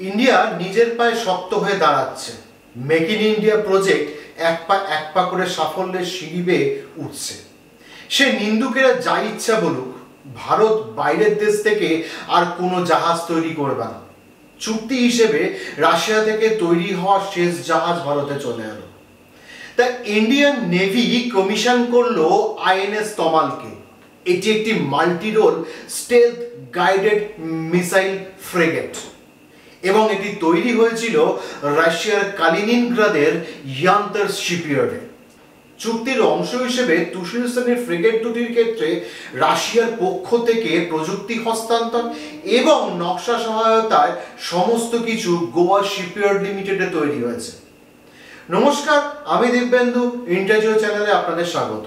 India নিজের পায়ে শক্ত হয়ে দাঁড়াচ্ছে। মেক ইন ইন্ডিয়া প্রজেক্ট এক পা করে সাফল্যের সিঁড়ি বেয়ে উঠছে। সে নিন্দুকেরা যা ইচ্ছা বলুক, ভারত বাইরের দেশ থেকে আর কোনো জাহাজ তৈরি করবে না। চুক্তি হিসেবে রাশিয়া থেকে তৈরি হওয়া শেষ জাহাজ ভারতে চলে এলো। তা ইন্ডিয়ান নেভি কমিশন করলো আইএনএস তমালকে। এটি একটি multi role stealth guided missile frigate এবং এটি তৈরি হয়েছিল রাশিয়ার কালিনিনগ্রাদের ইয়ান্তর শিপইয়ার্ডে। চুক্তির অংশ হিসেবে তুষির শ্রেণীর ফ্রিগেট দুটির ক্ষেত্রে রাশিয়ার পক্ষ থেকে প্রযুক্তি হস্তান্তর এবং নকশা সহায়তায় সমস্ত কিছু গোয়া শিপইয়ার্ড লিমিটেডে তৈরি হয়েছে। নমস্কার, আমি দিব্যেন্দু, ইন্টারজিও চ্যানেলে আপনাদের স্বাগত।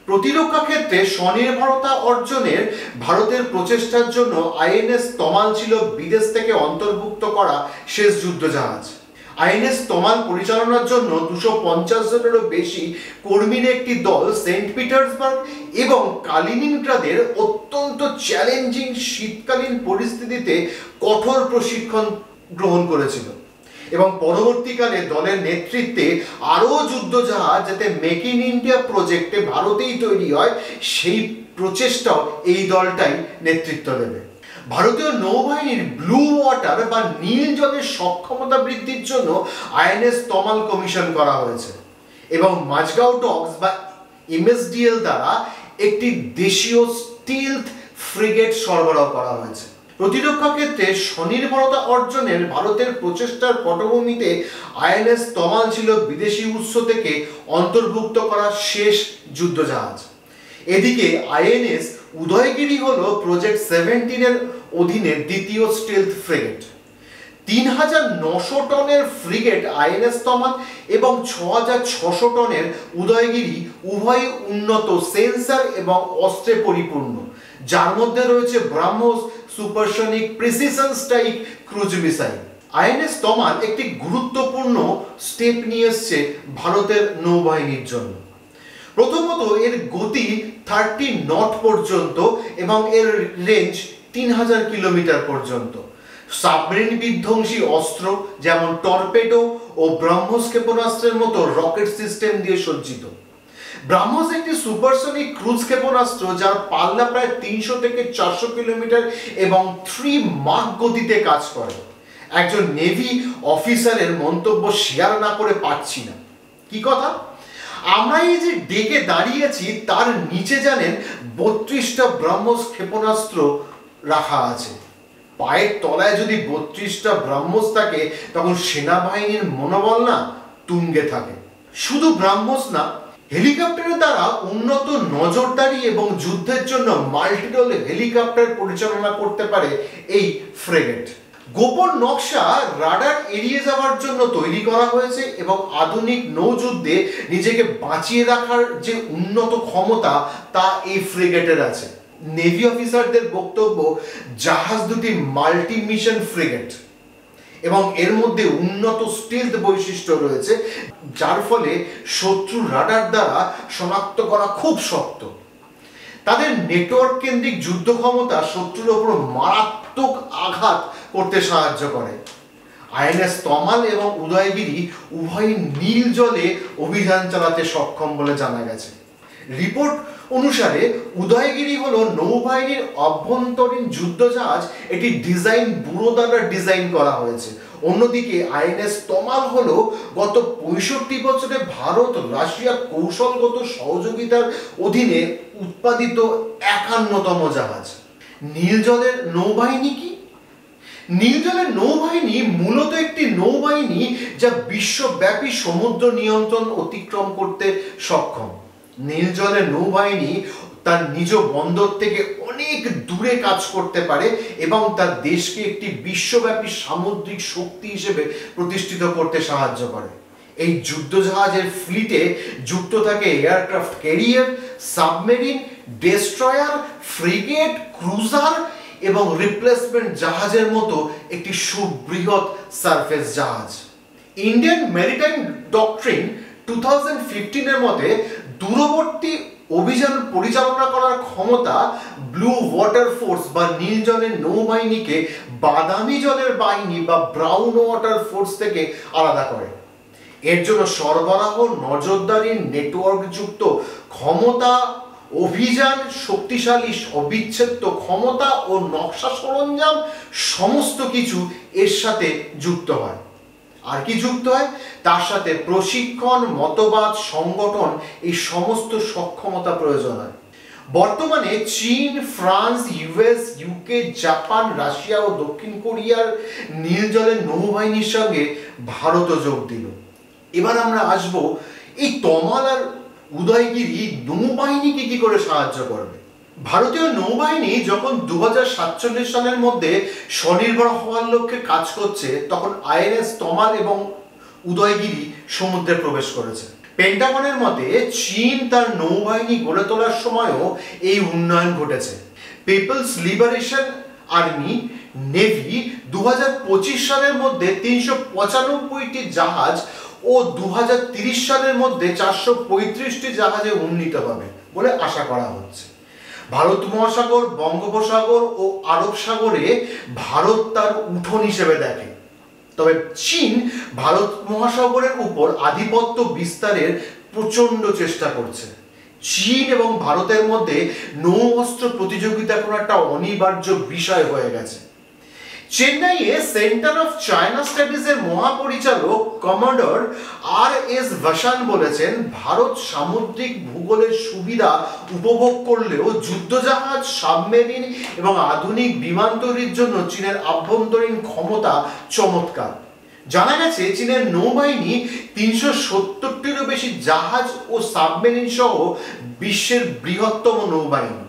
প্রতিরক্ষা ক্ষেত্রে স্বনির্ভরতা অর্জনের ভারতের প্রচেষ্টার জন্য আইএনএস তমাল ছিল বিদেশ থেকে অন্তর্ভুক্ত করা শেষ যুদ্ধজাহাজ। আইএনএস তমাল পরিচালনার জন্য 250 জনেরও বেশি কর্মীর একটি দল সেন্ট পিটার্সবার্গ এবং কালিনিনগ্রাদের অত্যন্ত চ্যালেঞ্জিং শীতকালীন পরিস্থিতিতে কঠোর প্রশিক্ষণ গ্রহণ করেছিল এবং পরবর্তীকালে দলের নেতৃত্বে আরও যুদ্ধজাহাজ যাতে মেক ইন ইন্ডিয়া প্রজেক্টে ভারতেই তৈরি হয় সেই প্রচেষ্টাও এই দলটাই নেতৃত্ব দেবে। ভারতীয় নৌবাহিনীর ব্লু ওয়াটার বা নীল জলের সক্ষমতা বৃদ্ধির জন্য আইএনএস তমাল কমিশন করা হয়েছে এবং মাঝগাঁও ডকস বা এমএসডিএল দ্বারা একটি দেশীয় স্টিলথ ফ্রিগেট সরবরাহ করা হয়েছে। প্রতিরক্ষা ক্ষেত্রে স্বনির্ভরতা অর্জনের ভারতের প্রচেষ্টার পটভূমিতে আইএনএস তমাল ছিল বিদেশি উৎস থেকে অন্তর্ভুক্ত করা শেষ যুদ্ধজাহাজ। এদিকে আইএনএস উদয়গিরি হলো প্রজেক্ট 17 এর অধীনে দ্বিতীয় স্টিলথ ফ্রিগেট। 3900 টনের ফ্রিগেট আইএনএস তমাল এবং 6600 টনের উদয়গিরি উভয় উন্নত সেন্সর এবং অস্ত্রে পরিপূর্ণ, যার মধ্যে রয়েছে BrahMos supersonic precision strike cruise missile. INS Tamal একটি গুরুত্বপূর্ণ স্টেপ নিয়ে এসছে ভারতের নৌবাহিনীর জন্য। প্রথমত, এর গতি 30 নট পর্যন্ত এবং এর রেঞ্জ 3000 কিলোমিটার পর্যন্ত। সাবমেরিন বিধ্বংসী অস্ত্র যেমন টর্পেডো ও ব্রাহ্মোস ক্ষেপণাস্ত্রের মতো রকেট সিস্টেম দিয়ে সজ্জিত। ব্রাহ্মোস একটি সুপারসনিক ক্রুজ ক্ষেপণাস্ত্র যার পাল্লা প্রায় 300 থেকে 400 কিলোমিটার এবং 3 মাক গতিতে কাজ করে। একজন নেভি অফিসারের মন্তব্য শেয়ার না করে পারছি না। কি কথা? আমরা এই যে ডেকে দাঁড়িয়েছি তার নিচে জানেন 32টা ব্রাহ্মোস ক্ষেপণাস্ত্র রাখা আছে। পায়ের তলায় যদি 32টা ব্রাহ্মোস থাকে তখন সেনাবাহিনীর মনোবল না তুঙ্গে থাকে। শুধু ব্রাহ্মোস না, হেলিকপ্টারের দ্বারা উন্নত নজরদারি এবং যুদ্ধের জন্য মাল্টিরোল হেলিকপ্টার পরিচালনা করতে পারে এই ফ্রিগেট। গোপন নকশা রাডার এড়িয়ে যাওয়ার জন্য তৈরি করা হয়েছে এবং আধুনিক নৌযুদ্ধে নিজেকে বাঁচিয়ে রাখার যে উন্নত ক্ষমতা তা এই ফ্রিগেটের আছে। নেভি অফিসারদের বক্তব্য, জাহাজ দুটি মাল্টি মিশন ফ্রিগেট এবং এর মধ্যে উন্নত স্টিলথ বৈশিষ্ট্য রয়েছে, যার ফলে শত্রু রাডার দ্বারা শনাক্ত করা খুব শক্ত। তাদের নেটওয়ার্ক কেন্দ্রিক যুদ্ধ ক্ষমতা শত্রুর ওপর মারাত্মক আঘাত করতে সাহায্য করে। আইএনএস তমাল এবং উদয়গিরি উভয়ই নীল জলে অভিযান চালাতে সক্ষম বলে জানা গেছে। রিপোর্ট অনুসারে উদয়গিরি হলো নৌবাহিনীর অভ্যন্তরীণ যুদ্ধজাহাজ। এটি ডিজাইন ব্যুরো দ্বারা ডিজাইন করা হয়েছে। অন্যদিকে আইএনএস তমাল হলো গত 65 বছরে ভারত রাশিয়া কৌশলগত সহযোগিতার অধীনে উৎপাদিত 51তম জাহাজ। নীল জলের নৌবাহিনী কি? নীল জলের নৌবাহিনী মূলত একটি নৌবাহিনী যা বিশ্বব্যাপী সমুদ্র নিয়ন্ত্রণ অতিক্রম করতে সক্ষম। নীল জলের নৌবাহিনী তার নিজ বন্দর থেকে অনেক দূরে কাজ করতে পারে এবং তার দেশকে একটি বিশ্বব্যাপী সামুদ্রিক শক্তি হিসেবে প্রতিষ্ঠিত করতে সাহায্য করে। এই যুদ্ধজাহাজের ফ্লিটে যুক্ত থাকে aircraft carrier, submarine, destroyer, frigate, cruiser এবং রিপ্লেসমেন্ট জাহাজের মতো একটি সুবৃহৎ সারফেস জাহাজ। ইন্ডিয়ান ম্যারিটাইম ডক্ট্রিন 2015 এর মতে দূরবর্তী অভিযান পরিচালনা করার ক্ষমতা ব্লু ওয়াটার ফোর্স বা নীল জলের নৌবাহিনীকে বাদামি জলের বাহিনী বা ব্রাউন ওয়াটার ফোর্স থেকে আলাদা করে। এর জন্য সরবরাহ, নজরদারি, নেটওয়ার্ক যুক্ত ক্ষমতা, অভিযান, শক্তিশালী অবিচ্ছেদ্য ক্ষমতা ও নকশা সরঞ্জাম সমস্ত কিছু এর সাথে যুক্ত হয়। আর কি যুক্ত হয়? তার সাথে প্রশিক্ষণ, মতবাদ, সংগঠন, এই সমস্ত সক্ষমতা প্রয়োজন হয়। বর্তমানে চীন, France, US, UK, Japan, Russia ও দক্ষিণ কোরিয়ার নীল জলের নৌবাহিনীর সঙ্গে ভারতও যোগ দিল। এবার আমরা আসব এই তমাল আর উদয়গিরি নৌবাহিনীকে কি করে সাহায্য করবে। ভারতীয় নৌবাহিনী যখন 2047 সালের মধ্যে স্বনির্ভর হওয়ার লক্ষ্যে কাজ করছে, তখন আইএনএস তমাল এবং উদয়গিরি সমুদ্রে প্রবেশ করেছে। পেন্টাগনের মতে চীন তার নৌবাহিনী গড়ে তোলার সময়ও এই উন্নয়ন ঘটেছে। পিপলস লিবারেশন আর্মি নেভি 2025 সালের মধ্যে 395টি জাহাজ ও 2030 সালের মধ্যে 435টি জাহাজে উন্নীত হবে বলে আশা করা হচ্ছে। ভারত মহাসাগর, বঙ্গোপসাগর ও আরব সাগরে ভারত তার উঠোন হিসেবে দেখে। তবে চীন ভারত মহাসাগরের উপর আধিপত্য বিস্তারের প্রচন্ড চেষ্টা করছে। চীন এবং ভারতের মধ্যে নৌ অস্ত্র প্রতিযোগিতা করা একটা অনিবার্য বিষয় হয়ে গেছে। চেন্নাইয়ে সেন্টার অফ চায়না স্টাডিজের মহাপরিচালক কমান্ডার আর.এস. ভাসান বলেছেন, ভারত সামুদ্রিক ভূগোলের সুবিধা উপভোগ করলেও যুদ্ধজাহাজ, সাবমেরিন এবং আধুনিক বিমান তৈরির জন্য চীনের আভ্যন্তরীণ ক্ষমতা চমৎকার। জানা গেছে চীনের নৌবাহিনী 370টিরও বেশি জাহাজ ও সাবমেরিন সহ বিশ্বের বৃহত্তম নৌবাহিনী।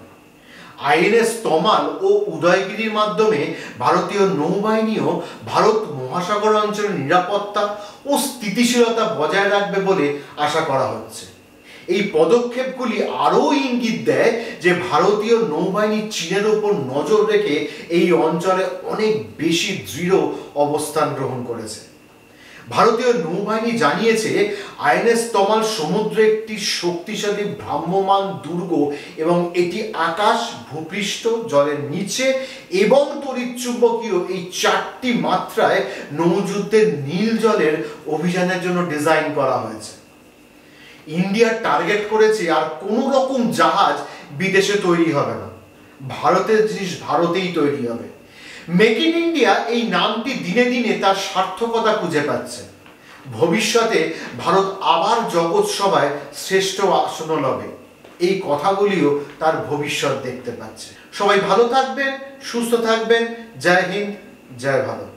আইএনএস তমাল ও উদয়গিরির মাধ্যমে ভারতীয় নৌবাহিনীও ভারত মহাসাগর অঞ্চলের নিরাপত্তা ও স্থিতিশীলতা বজায় রাখবে বলে আশা করা হচ্ছে। এই পদক্ষেপগুলি আরও ইঙ্গিত দেয় যে ভারতীয় নৌবাহিনী চীনের উপর নজর রেখে এই অঞ্চলে অনেক বেশি দৃঢ় অবস্থান গ্রহণ করেছে। ভারতীয় নৌবাহিনী জানিয়েছে আইএনএস তমাল সমুদ্রে একটি শক্তিশালী ভ্রাম্যমান দুর্গ এবং এটি আকাশ, ভূপৃষ্ঠ, জলের নিচে এবং তড়িৎচুম্বকীয় এই 4টি মাত্রায় নৌযুদ্ধের নীল জলের অভিযানের জন্য ডিজাইন করা হয়েছে। ইন্ডিয়া টার্গেট করেছে আর কোনো রকম জাহাজ বিদেশে তৈরি হবে না, ভারতের জিনিস ভারতেই তৈরি হবে। মেক ইন ইন্ডিয়া এই নামটি দিনে দিনে তার সার্থকতা খুঁজে পাচ্ছে। ভবিষ্যতে ভারত আবার জগৎ সভায় শ্রেষ্ঠ আসন লবে, এই কথাগুলিও তার ভবিষ্যৎ দেখতে পাচ্ছে। সবাই ভালো থাকবেন, সুস্থ থাকবেন। জয় হিন্দ, জয় ভারত।